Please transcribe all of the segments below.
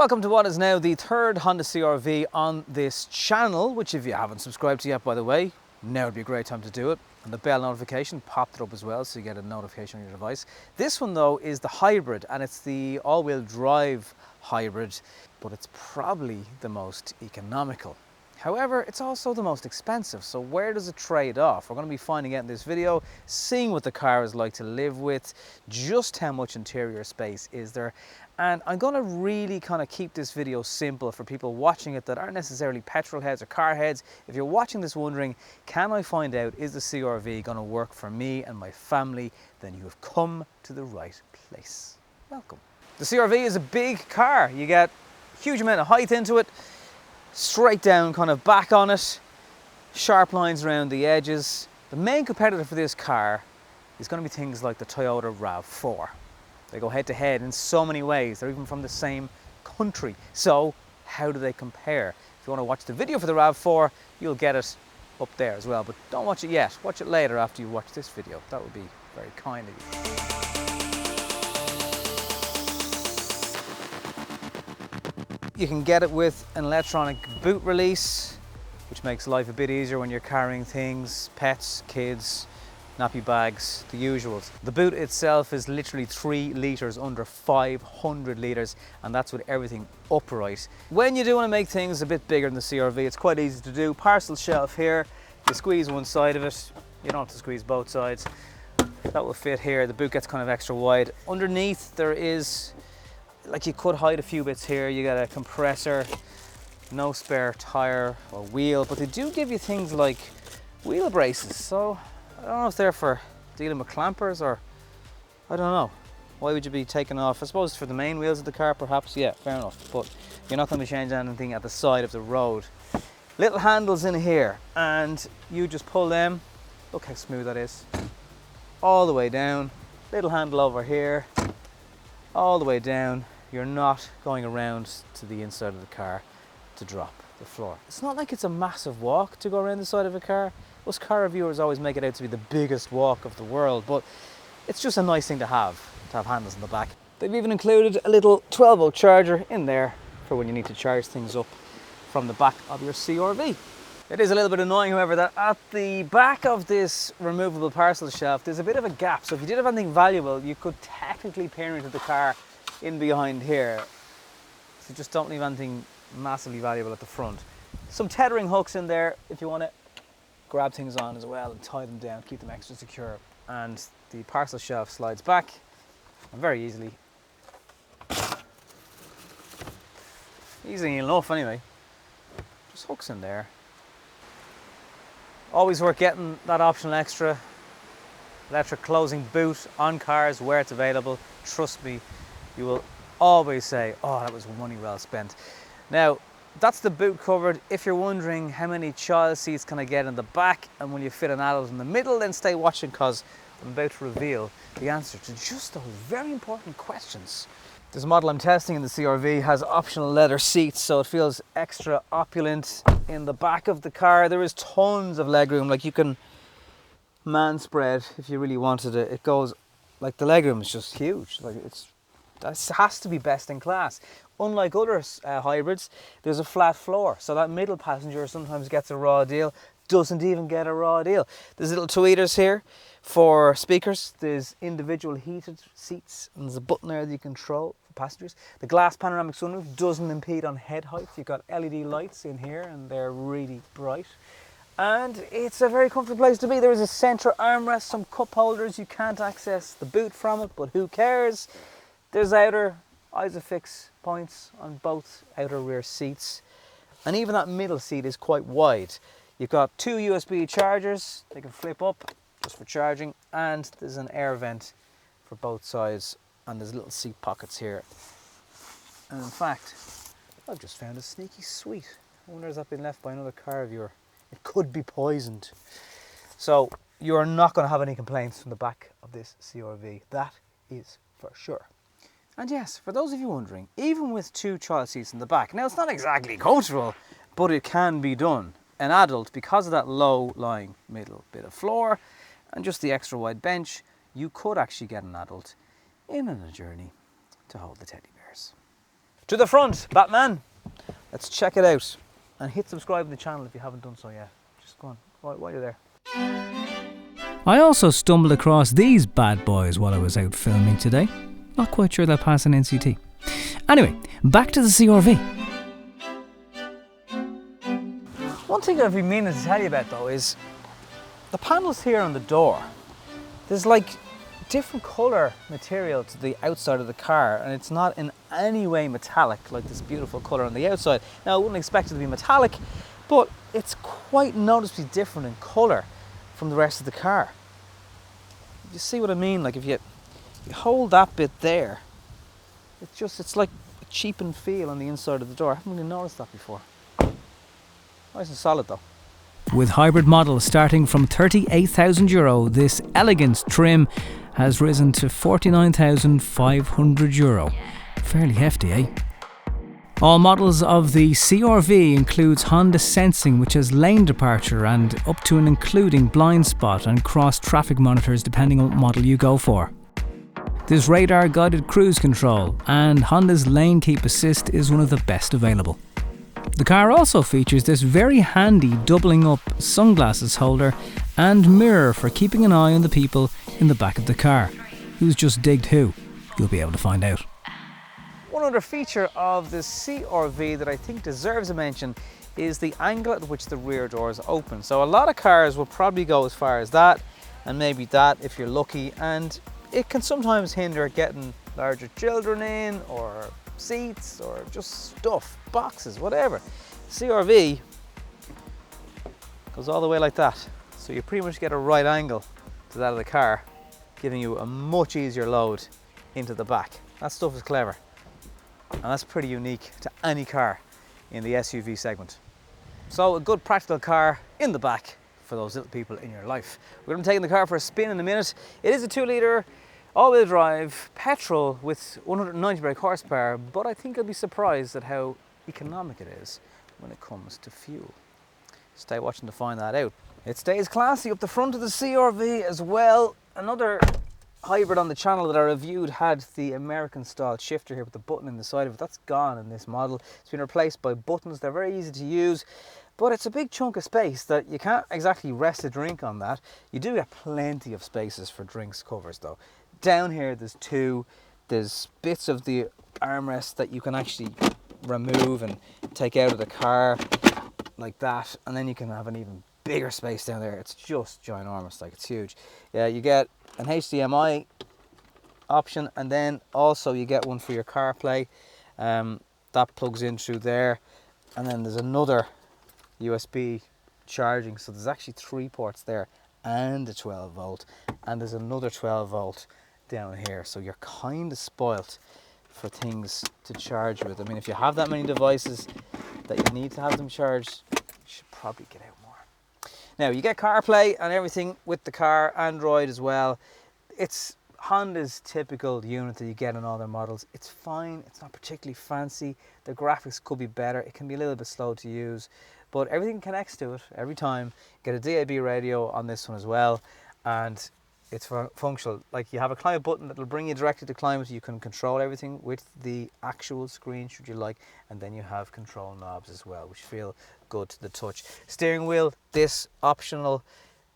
Welcome to what is now the third Honda CR-V on this channel, which if you haven't subscribed to yet, by the way, now would be a great time to do it. And the bell notification popped it up as well, so you get a notification on your device. This one though is the hybrid, and it's the all-wheel drive hybrid, but it's probably the most economical. However, it's also the most expensive, so where does it trade off? We're going to be finding out in this video, seeing what the car is like to live with, just how much interior space is there, and I'm going to really kind of keep this video simple for people watching it that aren't necessarily petrol heads or car heads. If you're watching this wondering, can I find out, is the CR-V going to work for me and my family, then you have come to the right place. Welcome. The CR-V is a big car. You get a huge amount of height into it, straight down kind of back on it, sharp lines around the edges. The main competitor for this car is going to be things like the Toyota RAV4. They go head to head in so many ways. They're even from the same country. So how do they compare? If you want to watch the video for the RAV4, you'll get it up there as well. But don't watch it yet. Watch it later after you watch this video. That would be very kind of you. You can get it with an electronic boot release, which makes life a bit easier when you're carrying things, pets, kids, nappy bags, the usuals. The boot itself is literally 3 litres under 500 litres, and that's with everything upright. When you do want to make things a bit bigger than the CR-V, it's quite easy to do. Parcel shelf here, you squeeze one side of it, you don't have to squeeze both sides. That will fit here. The boot gets kind of extra wide. Underneath there is, like, you could hide a few bits here. You got a compressor, no spare tire or wheel, but they do give you things like wheel braces. So I don't know if they're for dealing with clampers or I don't know. Why would you be taking off? I suppose for the main wheels of the car perhaps, yeah, fair enough. But you're not going to change anything at the side of the road. Little handles in here, and you just pull them. Look how smooth that is. All the way down. Little handle over here. All the way down. You're not going around to the inside of the car to drop the floor. It's not like it's a massive walk to go around the side of a car. Us car reviewers always make it out to be the biggest walk of the world, but it's just a nice thing to have handles in the back. They've even included a little 12-volt charger in there for when you need to charge things up from the back of your CR-V. It is a little bit annoying, however, that at the back of this removable parcel shelf, there's a bit of a gap. So if you did have anything valuable, you could technically peer into the car in behind here. So just don't leave anything massively valuable at the front. Some tethering hooks in there if you want to grab things on as well and tie them down, keep them extra secure. And the parcel shelf slides back and very easily. Easy enough anyway. Just hooks in there. Always worth getting that optional extra electric closing boot on cars where it's available. Trust me, you will always say, oh, that was money well spent. Now, that's the boot covered. If you're wondering how many child seats can I get in the back and will you fit an adult in the middle, then stay watching because I'm about to reveal the answer to just those very important questions. This model I'm testing in the CR-V has optional leather seats, so it feels extra opulent in the back of the car. There is tons of legroom, like you can man spread if you really wanted it. It goes, like, the legroom is just huge. Like, that has to be best in class. Unlike other hybrids, there's a flat floor, so that middle passenger sometimes gets a raw deal, doesn't even get a raw deal. There's little tweeters here for speakers. There's individual heated seats, and there's a button there that you control for passengers. The glass panoramic sunroof doesn't impede on head height. You've got LED lights in here, and they're really bright. And it's a very comfortable place to be. There is a centre armrest, some cup holders. You can't access the boot from it, but who cares? There's outer Isofix points on both outer rear seats, and even that middle seat is quite wide. You've got 2 USB chargers, they can flip up just for charging, and there's an air vent for both sides, and there's little seat pockets here. And in fact, I've just found a sneaky sweet. I wonder has that been left by another car reviewer? It could be poisoned. So you're not going to have any complaints from the back of this CR-V, that is for sure. And yes, for those of you wondering, even with 2 child seats in the back, now it's not exactly comfortable, but it can be done. An adult, because of that low-lying middle bit of floor and just the extra wide bench, you could actually get an adult in on a journey to hold the teddy bears. To the front, Batman. Let's check it out. And hit subscribe to the channel if you haven't done so yet. Just go on, while you're there. I also stumbled across these bad boys while I was out filming today. Not quite sure they'll pass an NCT. Anyway, back to the CR-V. One thing I've been meaning to tell you about though is the panels here on the door. There's like different colour material to the outside of the car, and it's not in any way metallic like this beautiful colour on the outside. Now I wouldn't expect it to be metallic, but it's quite noticeably different in colour from the rest of the car. You see what I mean? Like if you hold that bit there, it's like a cheapened feel on the inside of the door. I haven't really noticed that before. Nice and solid though. With hybrid models starting from €38,000, this elegant trim has risen to €49,500. Fairly hefty, eh? All models of the CR-V includes Honda Sensing, which has lane departure and up to and including blind spot and cross traffic monitors depending on what model you go for. There's radar guided cruise control, and Honda's lane keep assist is one of the best available. The car also features this very handy doubling up sunglasses holder and mirror for keeping an eye on the people in the back of the car. Who's just digged who? You'll be able to find out. One other feature of the CR-V that I think deserves a mention is the angle at which the rear doors open. So a lot of cars will probably go as far as that, and maybe that if you're lucky, and it can sometimes hinder getting larger children in, or seats, or just stuff, boxes, whatever. CR-V goes all the way like that, so you pretty much get a right angle to that of the car, giving you a much easier load into the back. That stuff is clever, and that's pretty unique to any car in the SUV segment. So a good practical car in the back for those little people in your life. We're going to be taking the car for a spin in a minute. It is a 2-litre all-wheel drive petrol with 190 brake horsepower, but I think you'll be surprised at how economic it is when it comes to fuel. Stay watching to find that out. It stays classy up the front of the CR-V as well. Another hybrid on the channel that I reviewed had the American style shifter here with the button in the side of it. That's gone in this model. It's been replaced by buttons. They're very easy to use, but it's a big chunk of space that you can't exactly rest a drink on that. You do get plenty of spaces for drinks covers though. Down here there's two. There's bits of the armrest that you can actually remove and take out of the car like that, and then you can have an even bigger space down there. It's just ginormous, like it's huge. Yeah, you get an HDMI option, and then also you get one for your CarPlay. That plugs in through there, and then there's another USB charging, so there's actually 3 ports there, and a 12 volt, and there's another 12 volt down here, so you're kind of spoilt for things to charge with. I mean, if you have that many devices that you need to have them charged, you should probably get out more. Now you get CarPlay and everything with the car, Android as well. It's Honda's typical unit that you get in all their models. It's fine, it's not particularly fancy. The graphics could be better. It can be a little bit slow to use, but everything connects to it every time. You get a DAB radio on this one as well, and it's functional. Like, you have a climate button that will bring you directly to climate. You can control everything with the actual screen should you like, and then you have control knobs as well, which feel good to the touch. Steering wheel, this optional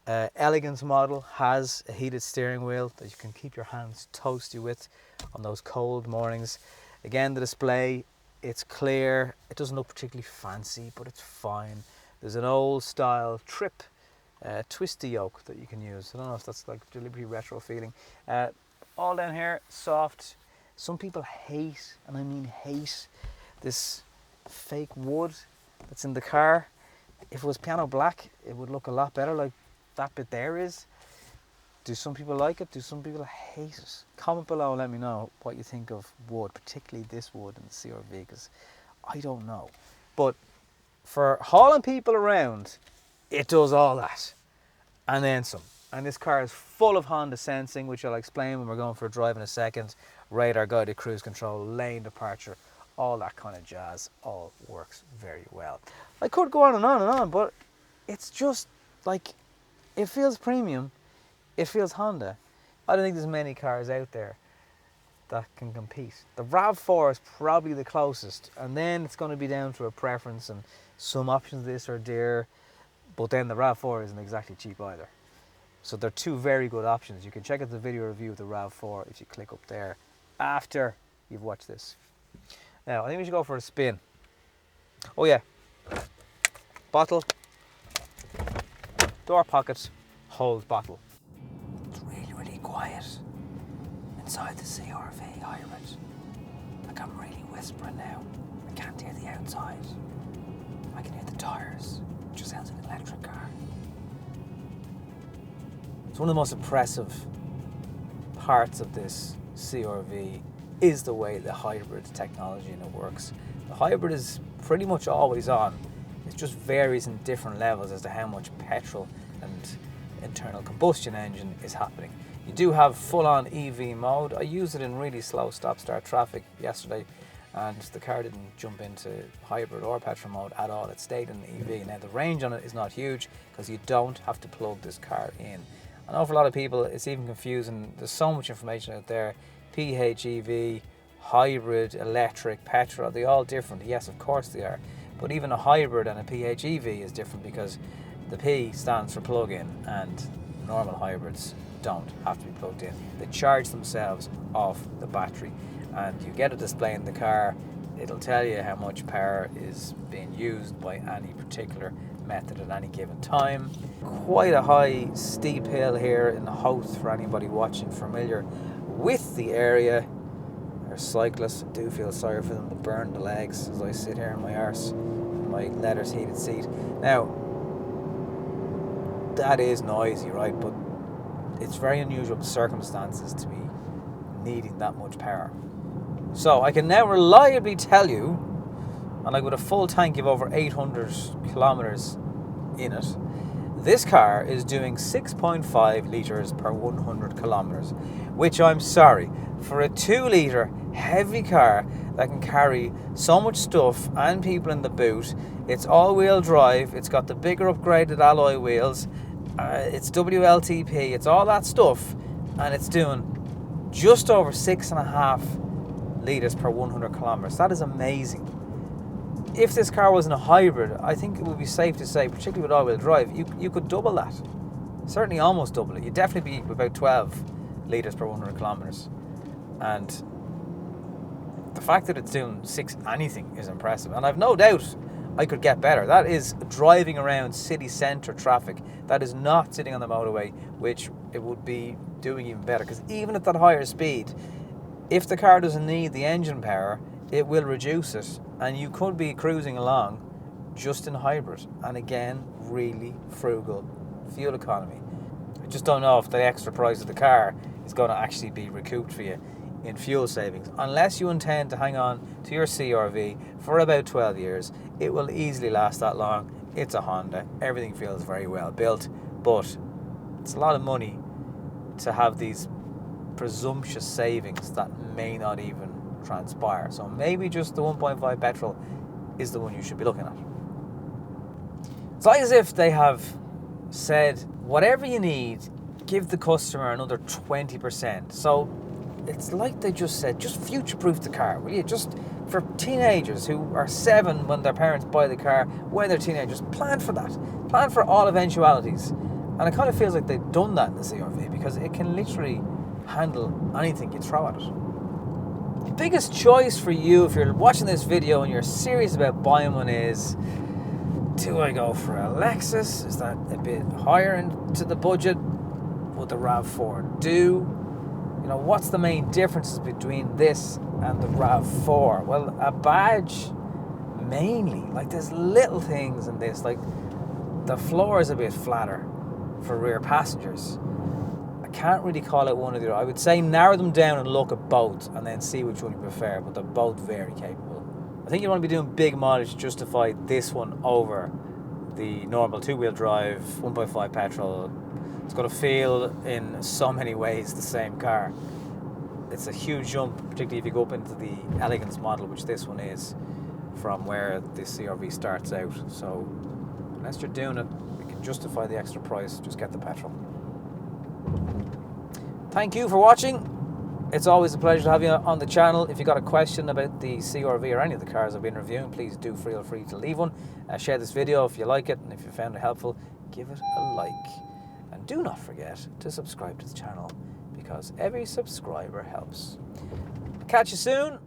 Elegance model has a heated steering wheel that you can keep your hands toasty with on those cold mornings. Again, the display, it's clear. It doesn't look particularly fancy, but it's fine. There's an old style trip twisty yoke that you can use. I don't know if that's like deliberately retro feeling. All down here, soft. Some people hate, and I mean hate, this fake wood that's in the car. If it was piano black, it would look a lot better, like that bit there is. Do some people like it? Do some people hate it? Comment below and let me know what you think of wood, particularly this wood in the CR-V, because I don't know. But for hauling people around, it does all that and then some. And this car is full of Honda Sensing, which I'll explain when we're going for a drive in a second. Radar guided cruise control, lane departure, all that kind of jazz, all works very well. I could go on and on and on, but it's just like, it feels premium, it feels Honda. I don't think there's many cars out there that can compete. The RAV4 is probably the closest, and then it's going to be down to a preference, and some options of this are dear, but then the RAV4 isn't exactly cheap either. So they're two very good options. You can check out the video review of the RAV4 if you click up there after you've watched this. Now, I think we should go for a spin. Oh yeah, bottle, door pocket, holds bottle. It's really, really quiet inside the CR-V hybrid. Like I'm really whispering now. I can't hear the outside. I can hear the tyres, which just sounds like an electric car. It's one of the most impressive parts of this CR-V is the way the hybrid technology in it works. The hybrid is pretty much always on. It just varies in different levels as to how much petrol and internal combustion engine is happening. You do have full-on EV mode. I used it in really slow stop-start traffic yesterday, and the car didn't jump into hybrid or petrol mode at all. It stayed in EV. Now the range on it is not huge because you don't have to plug this car in. I know for a lot of people it's even confusing. There's so much information out there. PHEV, hybrid, electric, petrol, they're all different. Yes, of course they are. But even a hybrid and a PHEV is different because the P stands for plug-in and normal hybrids don't have to be plugged in. They charge themselves off the battery, and you get a display in the car. It'll tell you how much power is being used by any particular method at any given time. Quite a high steep hill here in Howth for anybody watching familiar with the area. There's cyclists. I do feel sorry for them to burn the legs as I sit here in my arse in my leather heated seat. Now that is noisy, right? But it's very unusual circumstances to be needing that much power. So I can now reliably tell you, and like with a full tank of over 800 kilometers in it, this car is doing 6.5 litres per 100 kilometers, which I'm sorry, for a 2 litre heavy car that can carry so much stuff and people in the boot. It's all-wheel drive, it's got the bigger upgraded alloy wheels, it's WLTP, it's all that stuff, and it's doing just over 6.5 litres per 100 kilometers. That is amazing. If this car wasn't a hybrid, I think it would be safe to say, particularly with all-wheel drive, you could double that. Certainly almost double it. You'd definitely be about 12 litres per 100 kilometers. And the fact that it's doing 6 anything is impressive. And I've no doubt I could get better. That is driving around city centre traffic. That is not sitting on the motorway, which it would be doing even better. Because even at that higher speed, if the car doesn't need the engine power, it will reduce it, and you could be cruising along just in hybrid, and again, really frugal fuel economy. I just don't know if the extra price of the car is going to actually be recouped for you in fuel savings. Unless you intend to hang on to your CR-V for about 12 years, it will easily last that long. It's a Honda, everything feels very well built, but it's a lot of money to have these presumptuous savings that may not even transpire. So maybe just the 1.5 petrol is the one you should be looking at. It's like as if they have said, whatever you need, give the customer another 20%. So it's like they just said, just future-proof the car, will you? Just for teenagers who are 7 when their parents buy the car, when they're teenagers, plan for that. Plan for all eventualities. And it kind of feels like they've done that in the CR-V because it can literally handle anything you throw at it. The biggest choice for you if you're watching this video and you're serious about buying one is, do I go for a Lexus? Is that a bit higher into the budget? Would the RAV4 do? You know, what's the main differences between this and the RAV4? Well, a badge mainly. Like there's little things in this, like the floor is a bit flatter for rear passengers. Can't really call it one or the other. I would say narrow them down and look at both and then see which one you prefer, but they're both very capable. I think you want to be doing big mileage to justify this one over the normal 2-wheel drive 1.5 petrol. It's going to feel in so many ways the same car. It's a huge jump, particularly if you go up into the elegance model, which this one is, from where the CR-V starts out. So unless you're doing it, you can justify the extra price, just get the petrol. Thank you for watching. It's always a pleasure to have you on the channel. If you got a question about the CR-V or any of the cars I've been reviewing, please do feel free to leave one. Share this video if you like it, and if you found it helpful, give it a like. And do not forget to subscribe to the channel, because every subscriber helps. Catch you soon.